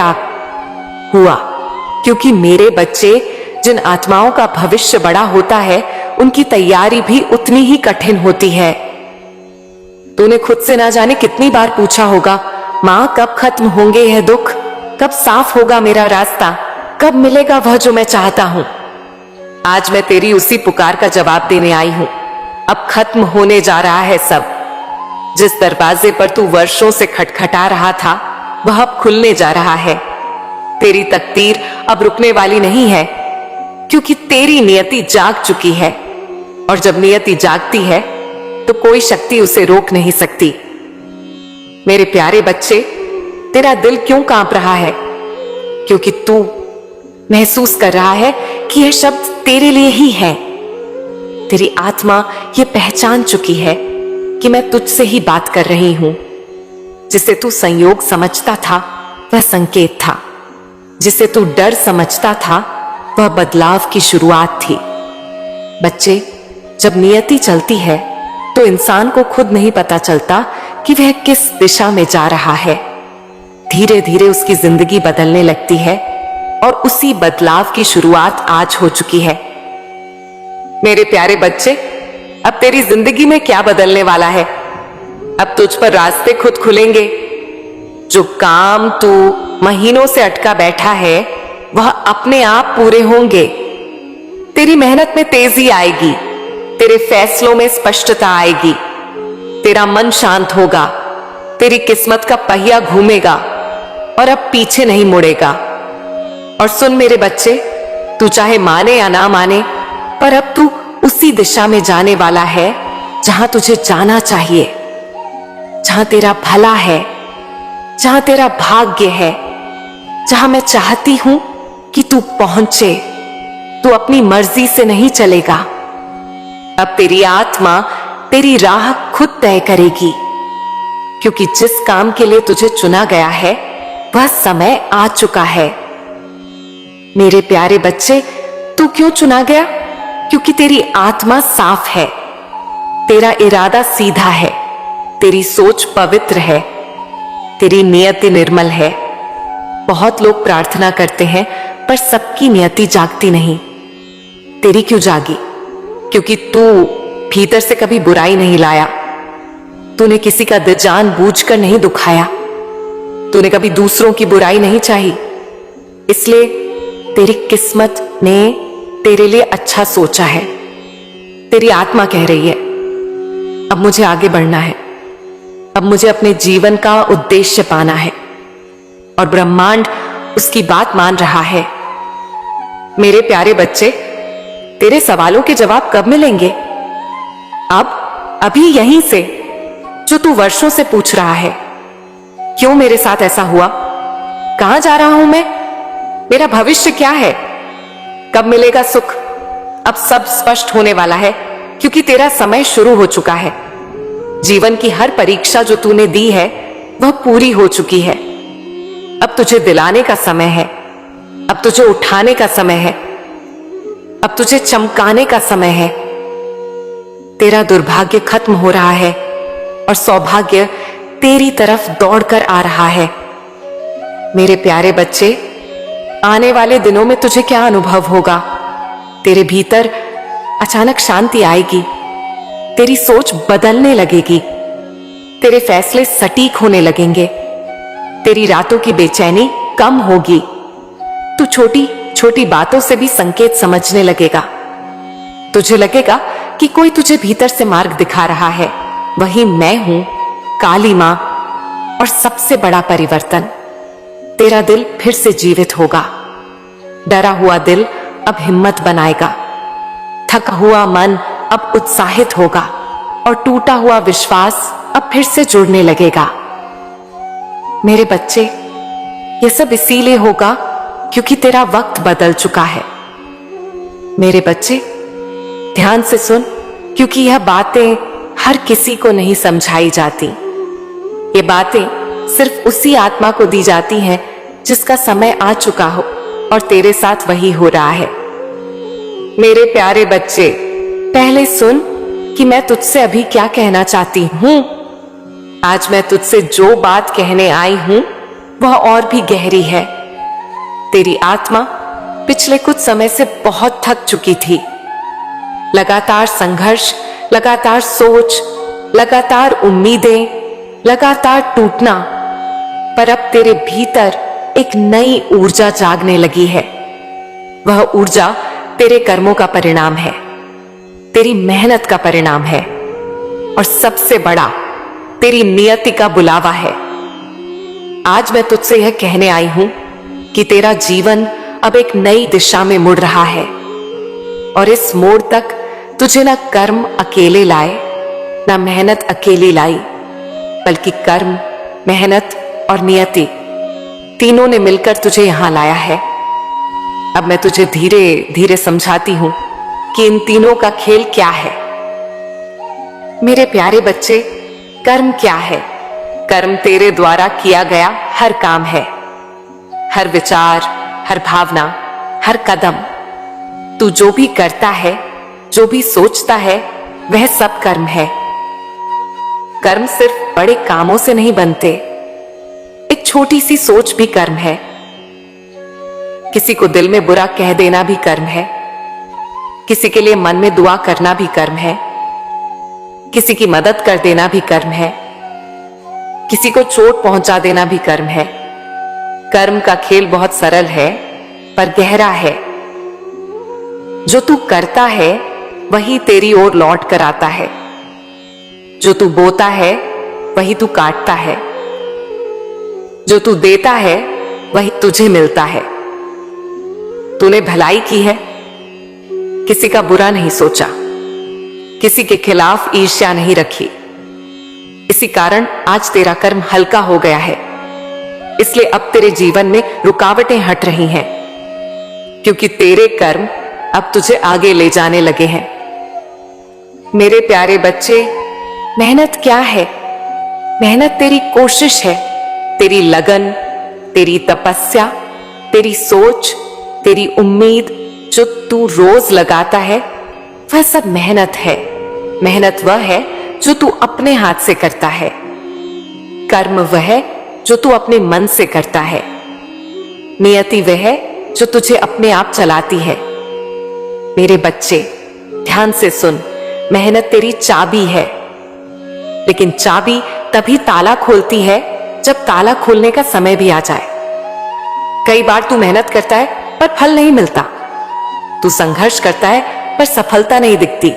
हुआ, क्योंकि मेरे बच्चे, जिन आत्माओं का भविष्य बड़ा होता है, उनकी तैयारी भी उतनी ही कठिन होती है। तूने खुद से ना जाने कितनी बार पूछा होगा, मां कब खत्म होंगे यह दुख, कब साफ होगा मेरा रास्ता, कब मिलेगा वह जो मैं चाहता हूं। आज मैं तेरी उसी पुकार का जवाब देने आई हूं। अब खत्म होने जा रहा है सब। जिस दरवाजे पर तू वर्षों से खटखटा रहा था, वह अब खुलने जा रहा है। तेरी तकदीर अब रुकने वाली नहीं है, क्योंकि तेरी नियति जाग चुकी है। और जब नियति जागती है तो कोई शक्ति उसे रोक नहीं सकती। मेरे प्यारे बच्चे, तेरा दिल क्यों कांप रहा है? क्योंकि तू महसूस कर रहा है कि यह शब्द तेरे लिए ही है। तेरी आत्मा यह पहचान चुकी है कि मैं तुझसे ही बात कर रही हूं। जिसे तू संयोग समझता था, वह संकेत था। जिसे तू डर समझता था, वह बदलाव की शुरुआत थी। बच्चे, जब नियति चलती है तो इंसान को खुद नहीं पता चलता कि वह किस दिशा में जा रहा है। धीरे धीरे उसकी जिंदगी बदलने लगती है और उसी बदलाव की शुरुआत आज हो चुकी है। मेरे प्यारे बच्चे, अब तेरी जिंदगी में क्या बदलने वाला है? अब तुझ पर रास्ते खुद खुलेंगे। जो काम तू महीनों से अटका बैठा है, वह अपने आप पूरे होंगे। तेरी मेहनत में तेजी आएगी, तेरे फैसलों में स्पष्टता आएगी, तेरा मन शांत होगा, तेरी किस्मत का पहिया घूमेगा और अब पीछे नहीं मुड़ेगा। और सुन मेरे बच्चे, तू चाहे माने या ना माने, पर अब तू उसी दिशा में जाने वाला है जहां तुझे जाना चाहिए, जहां तेरा भला है, जहां तेरा भाग्य है, जहां मैं चाहती हूं कि तू पहुंचे। तू अपनी मर्जी से नहीं चलेगा। अब तेरी आत्मा तेरी राह खुद तय करेगी, क्योंकि जिस काम के लिए तुझे चुना गया है, वह समय आ चुका है। मेरे प्यारे बच्चे, तू क्यों चुना गया? क्योंकि तेरी आत्मा साफ है, तेरा इरादा सीधा है, तेरी सोच पवित्र है, तेरी नियति निर्मल है। बहुत लोग प्रार्थना करते हैं, पर सबकी नियति जागती नहीं। तेरी क्यों जागी? क्योंकि तू भीतर से कभी बुराई नहीं लाया। तूने किसी का दिल जानबूझकर नहीं दुखाया। तूने कभी दूसरों की बुराई नहीं चाही। इसलिए तेरी किस्मत ने तेरे लिए अच्छा सोचा है। तेरी आत्मा कह रही है, अब मुझे आगे बढ़ना है, अब मुझे अपने जीवन का उद्देश्य पाना है। और ब्रह्मांड उसकी बात मान रहा है। मेरे प्यारे बच्चे, तेरे सवालों के जवाब कब मिलेंगे? अब, अभी यहीं से, जो तू वर्षों से पूछ रहा है। क्यों मेरे साथ ऐसा हुआ? कहां जा रहा हूं मैं? मेरा भविष्य क्या है? कब मिलेगा सुख? अब सब स्पष्ट होने वाला है, क्योंकि तेरा समय शुरू हो चुका है। जीवन की हर परीक्षा जो तूने दी है, वह पूरी हो चुकी है। अब तुझे दिलाने का समय है, अब तुझे उठाने का समय है, अब तुझे चमकाने का समय है। तेरा दुर्भाग्य खत्म हो रहा है और सौभाग्य तेरी तरफ दौड़कर आ रहा है। मेरे प्यारे बच्चे, आने वाले दिनों में तुझे क्या अनुभव होगा? तेरे भीतर अचानक शांति आएगी, तेरी सोच बदलने लगेगी, तेरे फैसले सटीक होने लगेंगे, तेरी रातों की बेचैनी कम होगी। तू छोटी छोटी बातों से भी संकेत समझने लगेगा। तुझे लगेगा कि कोई तुझे भीतर से मार्ग दिखा रहा है। वही मैं हूं, काली मां। और सबसे बड़ा परिवर्तन, तेरा दिल फिर से जीवित होगा। डरा हुआ दिल अब हिम्मत बनाएगा, थका हुआ मन अब उत्साहित होगा और टूटा हुआ विश्वास अब फिर से जुड़ने लगेगा। मेरे बच्चे, यह सब इसीलिए होगा क्योंकि तेरा वक्त बदल चुका है। मेरे बच्चे ध्यान से सुन, क्योंकि यह बातें हर किसी को नहीं समझाई जाती। ये बातें सिर्फ उसी आत्मा को दी जाती हैं जिसका समय आ चुका हो, और तेरे साथ वही हो रहा है। मेरे प्यारे बच्चे, पहले सुन कि मैं तुझसे अभी क्या कहना चाहती हूं। आज मैं तुझसे जो बात कहने आई हूं वह और भी गहरी है। तेरी आत्मा पिछले कुछ समय से बहुत थक चुकी थी। लगातार संघर्ष, लगातार सोच, लगातार उम्मीदें, लगातार टूटना, पर अब तेरे भीतर एक नई ऊर्जा जागने लगी है। वह ऊर्जा तेरे कर्मों का परिणाम है, तेरी मेहनत का परिणाम है, और सबसे बड़ा तेरी नियति का बुलावा है। आज मैं तुझसे यह कहने आई हूं कि तेरा जीवन अब एक नई दिशा में मुड़ रहा है, और इस मोड़ तक तुझे न कर्म अकेले लाए, न मेहनत अकेली लाई, बल्कि कर्म, मेहनत और नियति तीनों ने मिलकर तुझे यहां लाया है। अब मैं तुझे धीरे धीरे समझाती हूं कि इन तीनों का खेल क्या है। मेरे प्यारे बच्चे, कर्म क्या है? कर्म तेरे द्वारा किया गया हर काम है। हर विचार, हर भावना, हर कदम, तू जो भी करता है, जो भी सोचता है, वह सब कर्म है। कर्म सिर्फ बड़े कामों से नहीं बनते। एक छोटी सी सोच भी कर्म है। किसी को दिल में बुरा कह देना भी कर्म है। किसी के लिए मन में दुआ करना भी कर्म है। किसी की मदद कर देना भी कर्म है। किसी को चोट पहुंचा देना भी कर्म है। कर्म का खेल बहुत सरल है, पर गहरा है। जो तू करता है वही तेरी ओर लौट कर आता है। जो तू बोता है वही तू काटता है। जो तू देता है वही तुझे मिलता है। तूने भलाई की है, किसी का बुरा नहीं सोचा, किसी के खिलाफ ईर्ष्या नहीं रखी। इसी कारण आज तेरा कर्म हल्का हो गया है। इसलिए अब तेरे जीवन में रुकावटें हट रही हैं, क्योंकि तेरे कर्म अब तुझे आगे ले जाने लगे हैं। मेरे प्यारे बच्चे, मेहनत क्या है? मेहनत तेरी कोशिश है, तेरी लगन, तेरी तपस्या, तेरी सोच, तेरी उम्मीद, जो तू रोज लगाता है वह सब मेहनत है। मेहनत वह है जो तू अपने हाथ से करता है। कर्म वह है जो तू अपने मन से करता है। नियति वह है जो तुझे अपने आप चलाती है। मेरे बच्चे, ध्यान से सुन, मेहनत तेरी चाबी है, लेकिन चाबी तभी ताला खोलती है जब ताला खोलने का समय भी आ जाए। कई बार तू मेहनत करता है पर फल नहीं मिलता। तू संघर्ष करता है पर सफलता नहीं दिखती।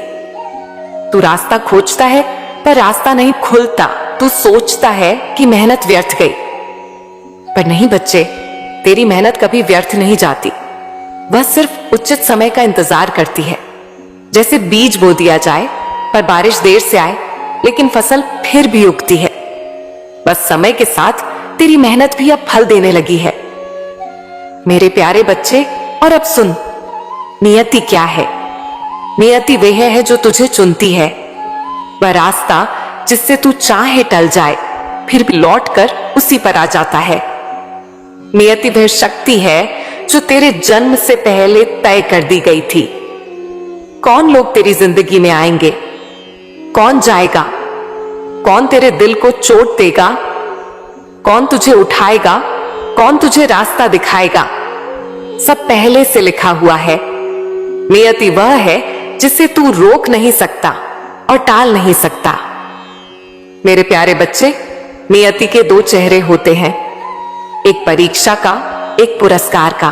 तू रास्ता खोजता है पर रास्ता नहीं खुलता। तू सोचता है कि मेहनत व्यर्थ गई, पर नहीं बच्चे, तेरी मेहनत कभी व्यर्थ नहीं जाती। वह सिर्फ उचित समय का इंतजार करती है। जैसे बीज बो दिया जाए पर बारिश देर से आए, लेकिन फसल फिर भी उगती है। बस समय के साथ तेरी मेहनत भी अब फल देने लगी है। मेरे प्यारे बच्चे, और अब सुन, नियति क्या है? नियति वह है जो तुझे चुनती है। वह रास्ता जिससे तू चाहे टल जाए, फिर भी लौट कर उसी पर आ जाता है। नियति वह शक्ति है जो तेरे जन्म से पहले तय कर दी गई थी। कौन लोग तेरी जिंदगी में आएंगे, कौन जाएगा, कौन तेरे दिल को चोट देगा, कौन तुझे उठाएगा, कौन तुझे रास्ता दिखाएगा, सब पहले से लिखा हुआ है। नियति वह है जिसे तू रोक नहीं सकता और टाल नहीं सकता। मेरे प्यारे बच्चे, नियति के दो चेहरे होते हैं, एक परीक्षा का, एक पुरस्कार का।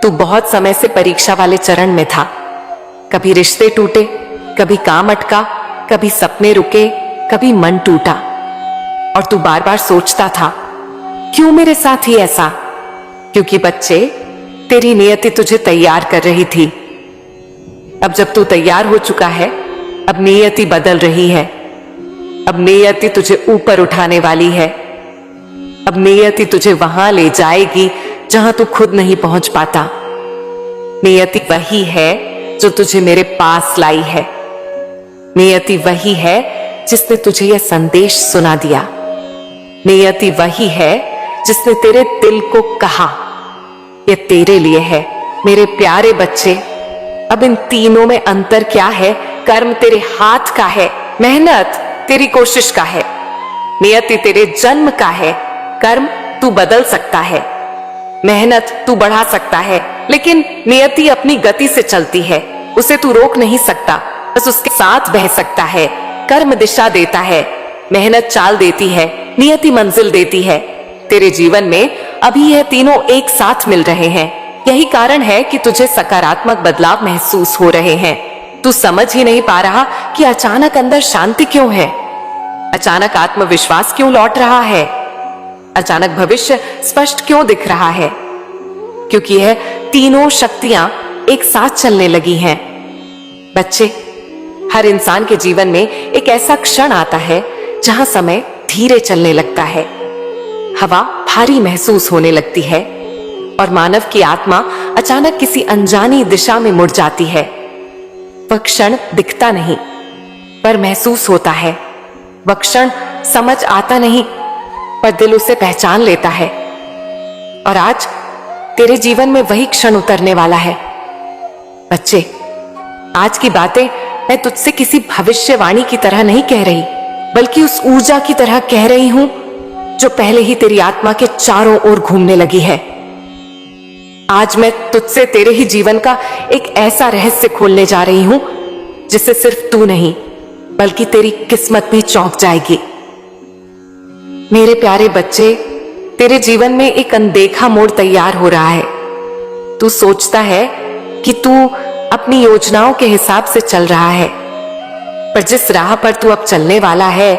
तू बहुत समय से परीक्षा वाले चरण में था। कभी रिश्ते टूटे, कभी काम अटका, कभी सपने रुके, कभी मन टूटा, और तू बार बार सोचता था, क्यों मेरे साथ ही ऐसा? क्योंकि बच्चे, तेरी नियति तुझे तैयार कर रही थी। अब जब तू तैयार हो चुका है, अब नियति बदल रही है। अब नियति तुझे ऊपर उठाने वाली है। अब नियति तुझे वहां ले जाएगी जहां तू खुद नहीं पहुंच पाता। नियति वही है जो तुझे मेरे पास लाई है। नियति वही है जिसने तुझे यह संदेश सुना दिया। नियति वही है जिसने तेरे दिल को कहा, यह तेरे लिए है। मेरे प्यारे बच्चे, अब इन तीनों में अंतर क्या है? कर्म तेरे हाथ का है, मेहनत तेरी कोशिश का है। नियति तेरे जन्म का है, कर्म तू बदल सकता है, मेहनत तू बढ़ा सकता है, लेकिन नियति अपनी गति से चलती है, उसे तू रोक नहीं सकता, बस उसके साथ बह सकता है। कर्म दिशा देता है, मेहनत चाल देती है, नियति मंजिल देती है। तेरे जीवन में अभी यह तीनों एक साथ मिल रहे हैं। यही कारण है कि तुझे सकारात्मक बदलाव महसूस हो रहे हैं। तू समझ ही नहीं पा रहा कि अचानक अंदर शांति क्यों है, अचानक आत्मविश्वास क्यों लौट रहा है, अचानक भविष्य स्पष्ट क्यों दिख रहा है। क्योंकि यह तीनों शक्तियां एक साथ चलने लगी हैं। बच्चे, हर इंसान के जीवन में एक ऐसा क्षण आता है जहां समय धीरे चलने लगता है, हवा भारी महसूस होने लगती है और मानव की आत्मा अचानक किसी अनजानी दिशा में मुड़ जाती है। वह क्षण दिखता नहीं पर महसूस होता है, वह क्षण समझ आता नहीं पर दिल उसे पहचान लेता है। और आज तेरे जीवन में वही क्षण उतरने वाला है। बच्चे, आज की बातें मैं तुझसे किसी भविष्यवाणी की तरह नहीं कह रही, बल्कि उस ऊर्जा की तरह कह रही हूं जो पहले ही तेरी आत्मा के चारों ओर घूमने लगी है। आज मैं तुझसे तेरे ही जीवन का एक ऐसा रहस्य खोलने जा रही हूं जिससे सिर्फ तू नहीं बल्कि तेरी किस्मत भी चौंक जाएगी। मेरे प्यारे बच्चे, तेरे जीवन में एक अनदेखा मोड़ तैयार हो रहा है। तू सोचता है कि तू अपनी योजनाओं के हिसाब से चल रहा है, पर जिस राह पर तू अब चलने वाला है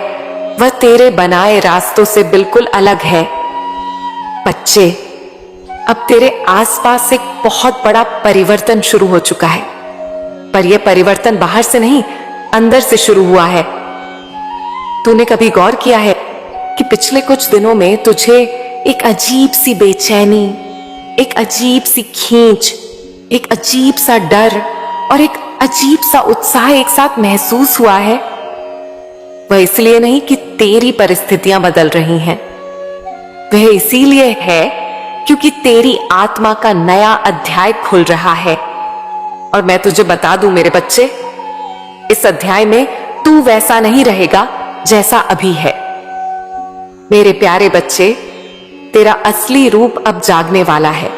वह तेरे बनाए रास्तों से बिल्कुल अलग है। बच्चे, अब तेरे आसपास एक बहुत बड़ा परिवर्तन शुरू हो चुका है, पर यह परिवर्तन बाहर से नहीं, अंदर से शुरू हुआ है। तूने कभी गौर किया है कि पिछले कुछ दिनों में तुझे एक अजीब सी बेचैनी, एक अजीब सी खींच, एक अजीब सा डर और एक अजीब सा उत्साह एक साथ महसूस हुआ है? वह इसलिए नहीं कि तेरी परिस्थितियां बदल रही हैं, वह इसीलिए है क्योंकि तेरी आत्मा का नया अध्याय खुल रहा है। और मैं तुझे बता दूं मेरे बच्चे, इस अध्याय में तू वैसा नहीं रहेगा जैसा अभी है। मेरे प्यारे बच्चे, तेरा असली रूप अब जागने वाला है।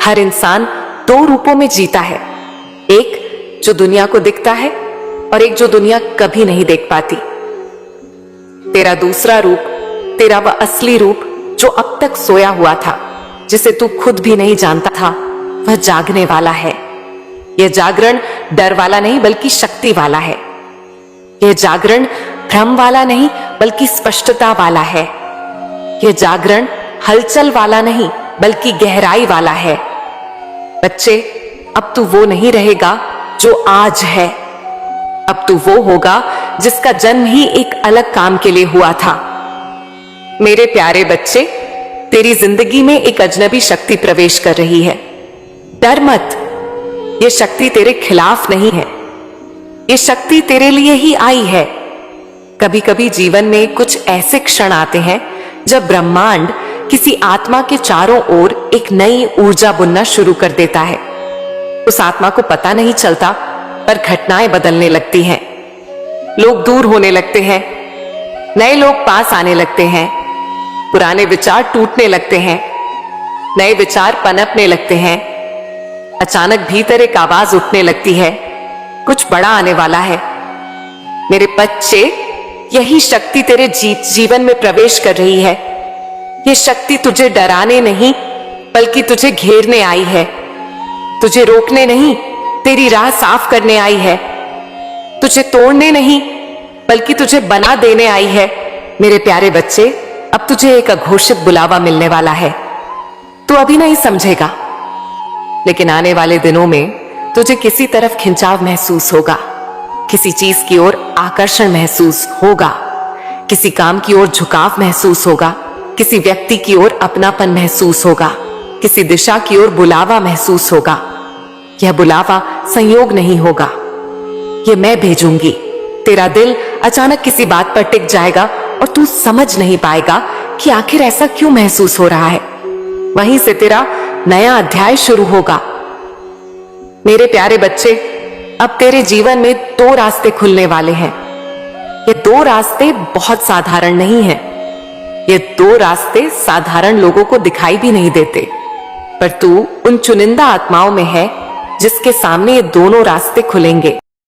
हर इंसान दो रूपों में जीता है, एक जो दुनिया को दिखता है और एक जो दुनिया कभी नहीं देख पाती। तेरा दूसरा रूप, तेरा वह असली रूप जो अब तक सोया हुआ था, जिसे तू खुद भी नहीं जानता था, वह जागने वाला है। यह जागरण डर वाला नहीं बल्कि शक्ति वाला है। यह जागरण भ्रम वाला नहीं बल्कि स्पष्टता वाला है। यह जागरण हलचल वाला नहीं बल्कि गहराई वाला है। बच्चे, अब तू वो नहीं रहेगा जो आज है, अब तू वो होगा जिसका जन्म ही एक अलग काम के लिए हुआ था। मेरे प्यारे बच्चे, तेरी जिंदगी में एक अजनबी शक्ति प्रवेश कर रही है। डर मत, ये शक्ति तेरे खिलाफ नहीं है, ये शक्ति तेरे लिए ही आई है। कभी कभी जीवन में कुछ ऐसे क्षण आते हैं जब ब्रह्मांड किसी आत्मा के चारों ओर एक नई ऊर्जा बुनना शुरू कर देता है। उस आत्मा को पता नहीं चलता पर घटनाएं बदलने लगती हैं, लोग दूर होने लगते हैं, नए लोग पास आने लगते हैं, पुराने विचार टूटने लगते हैं, नए विचार पनपने लगते हैं। अचानक भीतर एक आवाज उठने लगती है, कुछ बड़ा आने वाला है। मेरे बच्चे, यही शक्ति तेरे जीवन में प्रवेश कर रही है। यह शक्ति तुझे डराने नहीं बल्कि तुझे घेरने आई है, तुझे रोकने नहीं तेरी राह साफ करने आई है, तुझे तोड़ने नहीं बल्कि तुझे बना देने आई है। मेरे प्यारे बच्चे, अब तुझे एक अघोषित बुलावा मिलने वाला है। तू अभी नहीं समझेगा, लेकिन आने वाले दिनों में तुझे किसी तरफ खिंचाव महसूस होगा, किसी चीज की ओर आकर्षण महसूस होगा, किसी काम की ओर झुकाव महसूस होगा, किसी व्यक्ति की ओर अपनापन महसूस होगा, किसी दिशा की ओर बुलावा महसूस होगा। यह बुलावा संयोग नहीं होगा, ये मैं भेजूंगी। तेरा दिल अचानक किसी बात पर टिक जाएगा और तू समझ नहीं पाएगा कि आखिर ऐसा क्यों महसूस हो रहा है। वहीं से तेरा नया अध्याय शुरू होगा। मेरे प्यारे बच्चे, अब तेरे जीवन में 2 रास्ते खुलने वाले हैं। ये 2 रास्ते बहुत साधारण नहीं हैं। ये 2 रास्ते साधारण लोगों को दिखाई भी नहीं देते, पर तू उन चुनिंदा आत्माओं में है जिसके सामने ये दोनों रास्ते खुलेंगे।